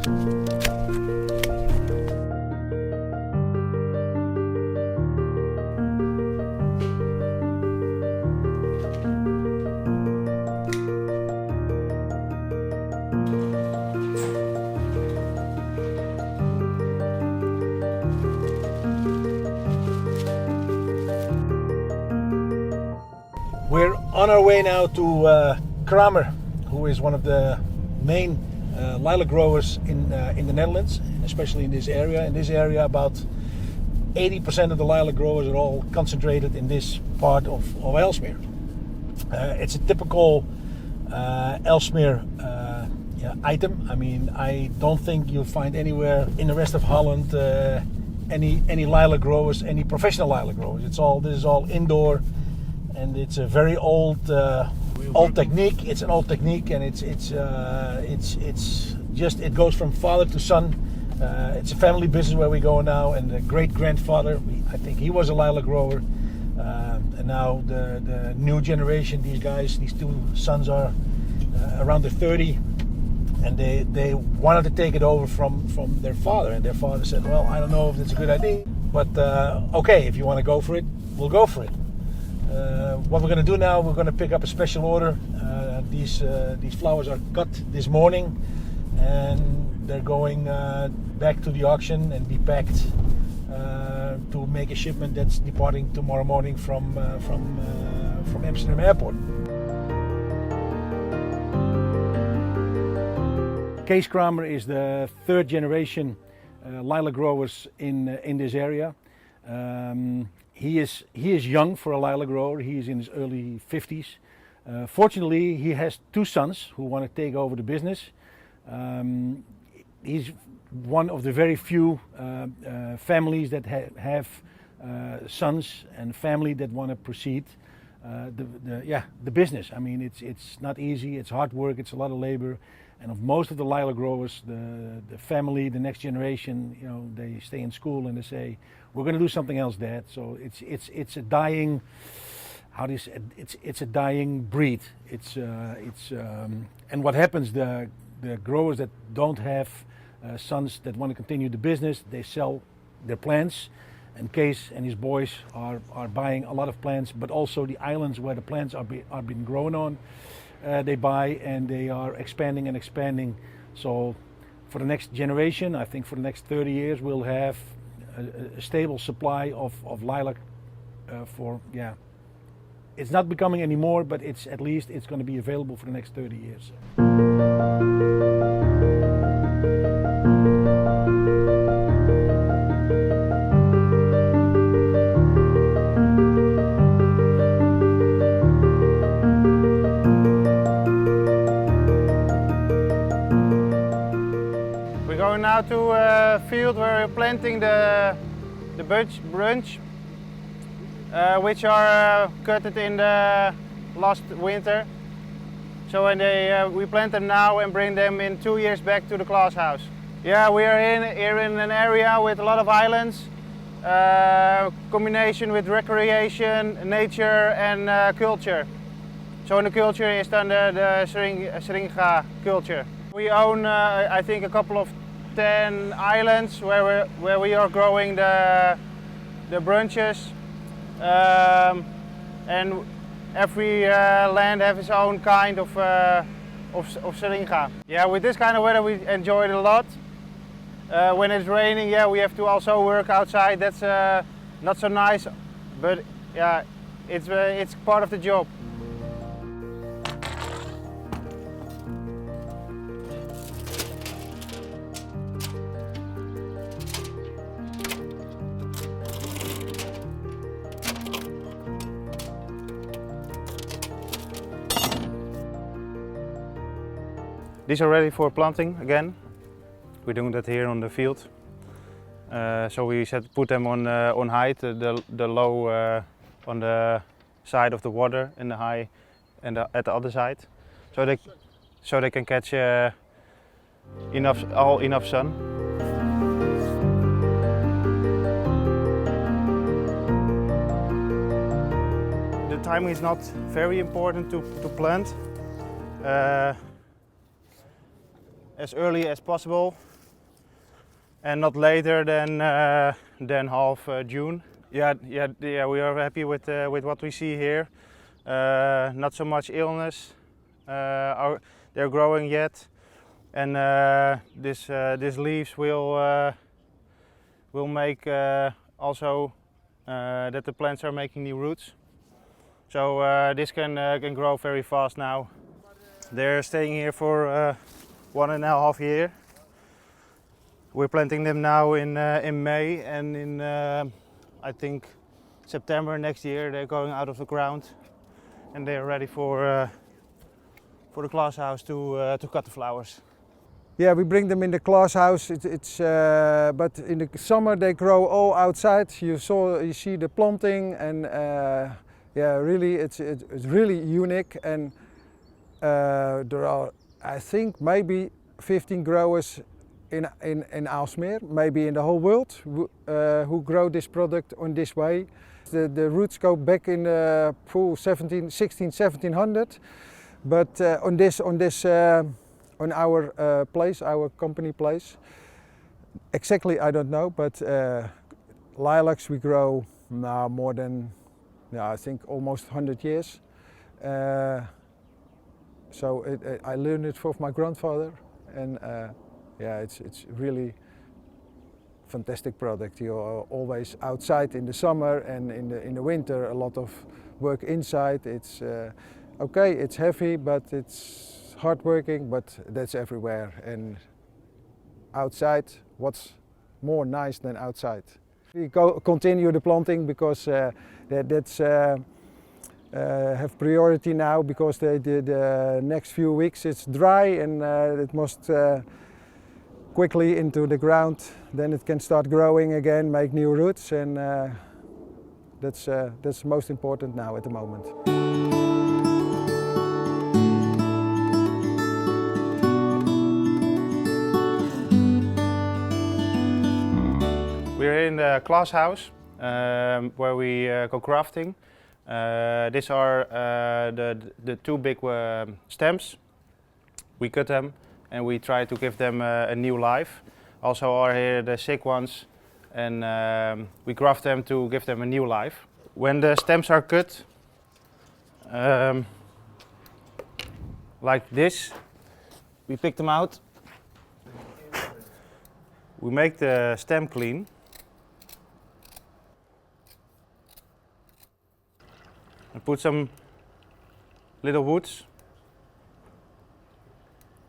We're on our way now to Kramer, who is one of the main lilac growers in the Netherlands, and especially in this area. In this area, about 80% of the lilac growers are all concentrated in this part of Aalmeer. It's a typical Aalmeer item. I mean, I don't think you'll find anywhere in the rest of Holland any lilac growers, any professional lilac growers. This is all indoor. And it's a very old technique. It's an old technique, and it goes from father to son. It's a family business where we go now, and the great grandfather, I think he was a lilac grower, and now the new generation. These two sons are around 30, and they wanted to take it over from their father, and their father said, "Well, I don't know if it's a good idea, but okay, if you want to go for it, we'll go for it." What we're going to do now, we're going to pick up a special order. These flowers are cut this morning, and they're going back to the auction and be packed to make a shipment that's departing tomorrow morning from Amsterdam Airport. Kees Kramer is the third generation lilac growers in this area. He is young for a lilac grower. He is in his early 50s. Fortunately, he has two sons who want to take over the business. He's one of the very few families that have sons and family that want to proceed the business. I mean, it's not easy. It's hard work. It's a lot of labor. And of most of the lilac growers, the family, the next generation, they stay in school and they say, "We're going to do something else, Dad." So it's a dying, it's a dying breed. And what happens? The growers that don't have sons that want to continue the business, they sell their plants. And Kees and his boys are buying a lot of plants, but also the islands where the plants are being grown on. They buy, and they are expanding and expanding. So for the next generation, I think for the next 30 years, we'll have a stable supply of lilac it's not becoming any more, but at least it's going to be available for the next 30 years. We're going now to a field where we're planting the bunch, which are cutted in the last winter. So we plant them now and bring them in 2 years back to the Glasshouse. Yeah, we are here in an area with a lot of islands, combination with recreation, nature and culture. So in the culture is then the Seringen culture. We own, I think, a couple of 10 islands where we are growing the branches, and every land has its own kind of Seringen. Yeah, with this kind of weather we enjoy it a lot. When it's raining, yeah, we have to also work outside. That's not so nice, but yeah, it's part of the job. These are ready for planting again. We're doing that here on the field. So we put them on height, the low on the side of the water and the high and at the other side, so they can catch enough sun. The timing is not very important to plant. As early as possible, and not later than half June. Yeah, we are happy with what we see here. Not so much illness. They're growing yet, and this leaves will make also that the plants are making new roots. So this can grow very fast now. They're staying here for 1.5 years. We're planting them now in May, and in I think September next year they're going out of the ground, and they're ready for the glasshouse to cut the flowers. Yeah, we bring them in the glasshouse. But in the summer they grow all outside. You see the planting, and yeah, really it's really unique. And there are, I think, maybe 15 growers in Aalmeer, maybe in the whole world, who grow this product on this way. The roots go back in the 1700, but on our place, our company place, exactly I don't know, but lilacs we grow now more than, I think almost 100 years. So I learned it from my grandfather, and yeah, it's really fantastic product. You're always outside in the summer, and in the winter a lot of work inside. It's okay, it's heavy, but it's hard working, but that's everywhere. And outside, what's more nice than outside? We continue the planting because that's have priority now, because the next few weeks it's dry, and it must quickly into the ground. Then it can start growing again, make new roots, and that's most important now at the moment. We're in the Glasshouse where we go grafting. These are the two big stems. We cut them and we try to give them a new life. Also are here the sick ones, and we graft them to give them a new life. When the stems are cut, like this, we pick them out. We make the stem clean. And put some little woods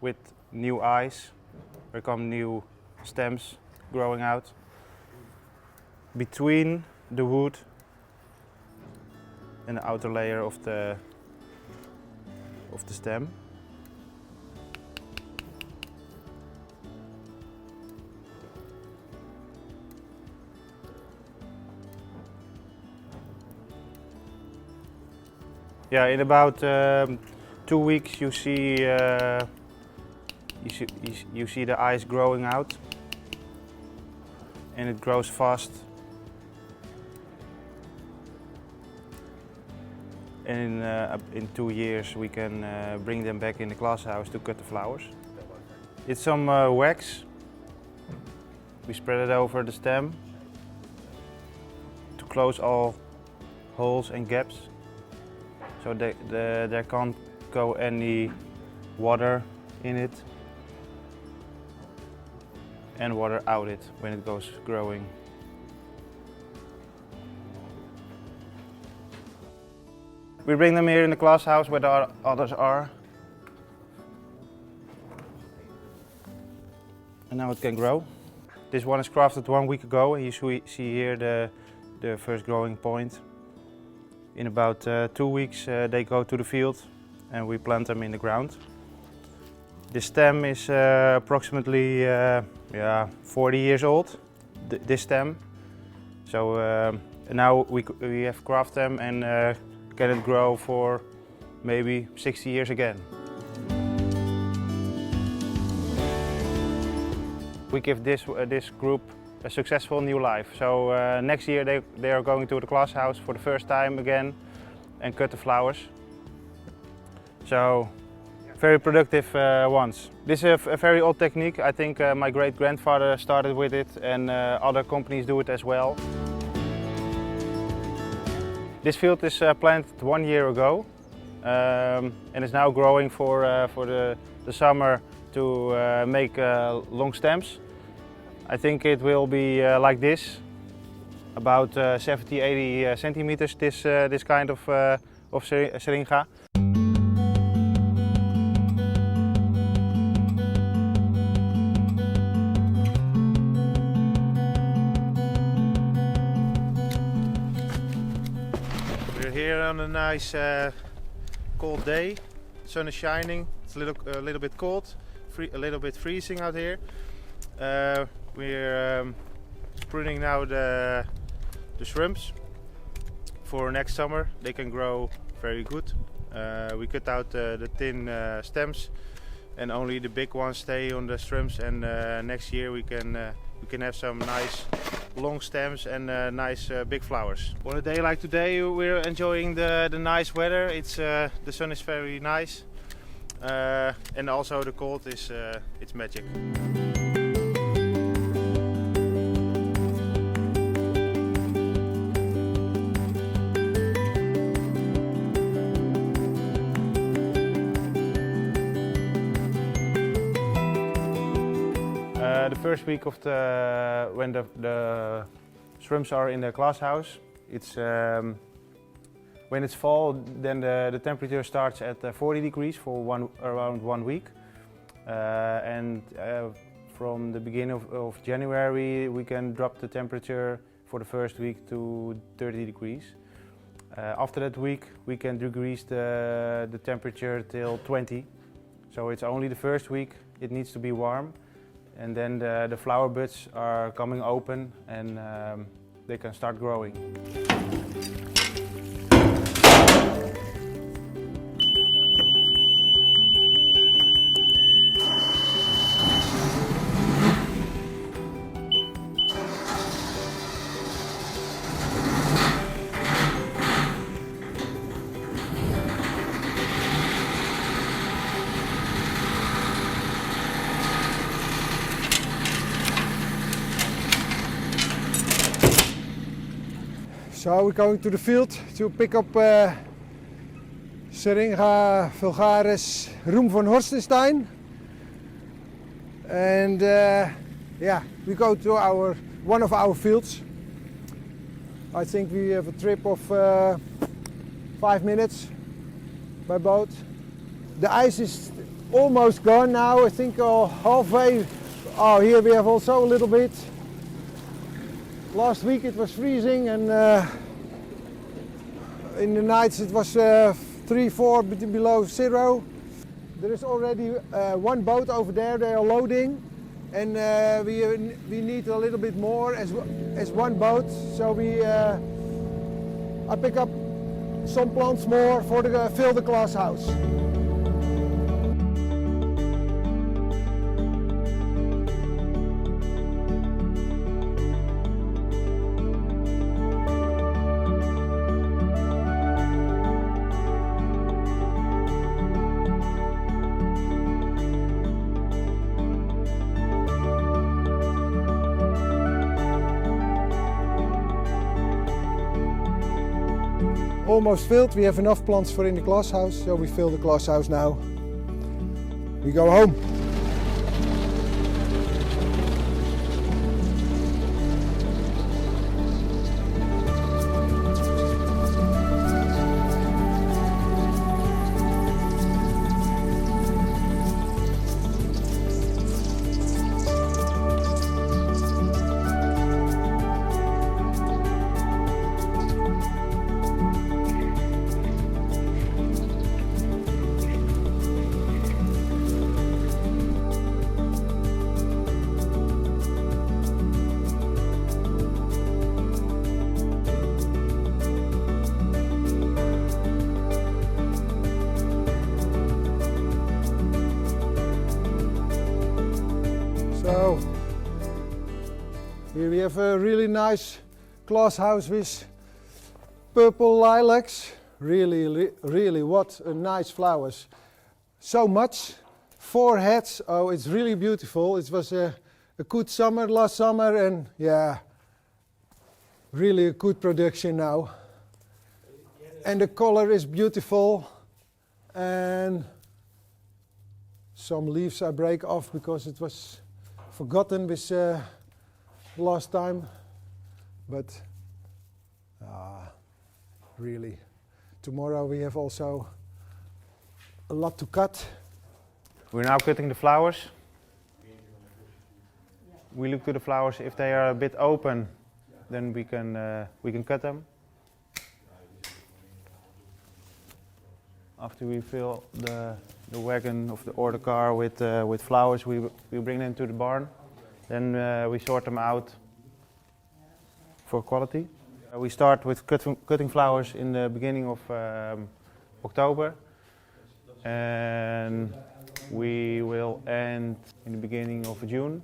with new eyes. There come new stems growing out between the wood and the outer layer of the stem. Yeah, in about 2 weeks you see the eyes growing out, and it grows fast. And in 2 years we can bring them back in the glasshouse to cut the flowers. It's some wax. We spread it over the stem to close all holes and gaps, so there can't go any water in it and water out it when it goes growing. We bring them here in the glasshouse where the others are, and now it can grow. This one is crafted 1 week ago, and you see here the first growing point. In about 2 weeks they go to the field and we plant them in the ground. The stem is approximately 40 years old, this stem. So now we have crafted them and can it grow for maybe 60 years again. We give this group a successful new life. So next year they are going to the glasshouse for the first time again and cut the flowers. So very productive ones. This is a very old technique. I think my great-grandfather started with it and other companies do it as well. This field is planted 1 year ago and is now growing for the summer to make long stems. I think it will be like this, about 70-80 centimeters, this kind of Seringa. We're here on a nice cold day. The sun is shining. It's a little bit cold, a little bit freezing out here. We're pruning now the shrubs for next summer. They can grow very good. We cut out the thin stems, and only the big ones stay on the shrubs. And next year we can have some nice long stems and nice big flowers. On a day like today, we're enjoying the nice weather. The sun is very nice, and also the cold is it's magic. The first week of when the shrubs are in the glasshouse, it's when it's fall, then the temperature starts at 40 degrees for around 1 week, and from the beginning of January we can drop the temperature for the first week to 30 degrees. After that week we can decrease the temperature till 20, so it's only the first week it needs to be warm. And then the flower buds are coming open and they can start growing. So we're going to the field to pick up Seringa vulgaris Roem van Horstenstein, and yeah, we go to one of our fields. I think we have a trip of 5 minutes by boat. The ice is almost gone now. I think halfway. Oh, here we have also a little bit. Last week it was freezing, and in the nights it was 3-4 below zero. There is already one boat over there, they are loading, and we need a little bit more as one boat. So I pick up some plants more for fill the glasshouse. Almost filled. We have enough plants for in the glasshouse, so we fill the glasshouse now. We go home. So here we have a really nice glasshouse with purple lilacs. Really what a nice flowers. so much. 4 heads. Oh, it's really beautiful. It was a good summer last summer, and yeah, really a good production now. And the color is beautiful, and some leaves I break off because it was forgotten this last time, but really, tomorrow we have also a lot to cut. We're now cutting the flowers. We look to the flowers. If they are a bit open, then we can cut them. After we fill the wagon or the car with flowers, we bring them to the barn. Then we sort them out for quality. We start with cutting flowers in the beginning of October, and we will end in the beginning of June.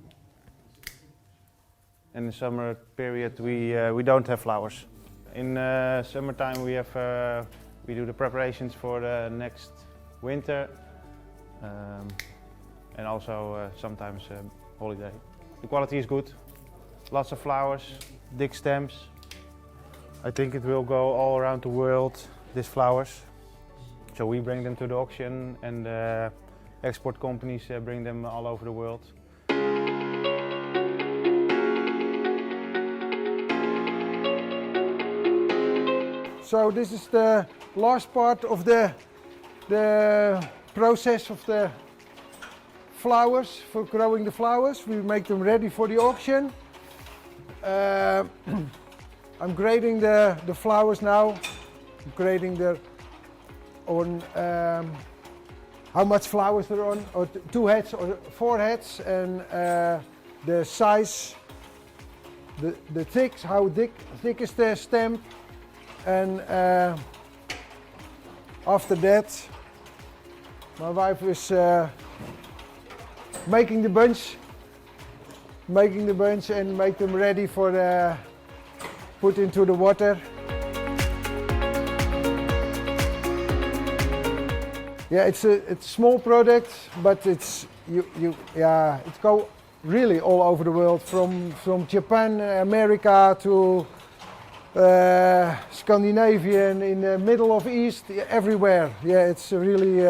In the summer period, we don't have flowers. In summertime, we do the preparations for the next winter, and also sometimes holiday. The quality is good. Lots of flowers, thick stems. I think it will go all around the world, these flowers. So we bring them to the auction, and export companies bring them all over the world. So this is the last part of the process of the flowers, for growing the flowers. We make them ready for the auction. I'm grading the flowers now. I'm grading on how much flowers there are on, or 2 heads or 4 heads, and the size, the thick, how thick is the stem. And after that, my wife is making the bunch and make them ready for put into the water. Yeah, it's a small product, but it's it goes really all over the world, from Japan, America to Scandinavian, in the middle of East, everywhere. Yeah, it's really,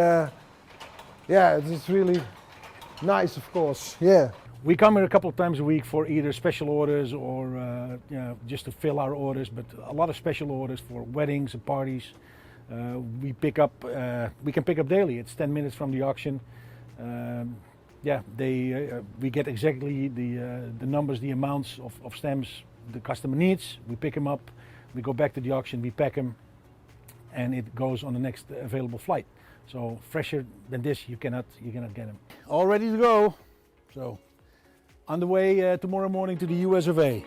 it's really nice, of course. Yeah. We come here a couple of times a week for either special orders or just to fill our orders, but a lot of special orders for weddings and parties. We can pick up daily. It's 10 minutes from the auction. We get exactly the numbers, the amounts of stems the customer needs. We pick them up, we go back to the auction, we pack them, and it goes on the next available flight. So fresher than this, you cannot get them. All ready to go. So on the way tomorrow morning to the US of A.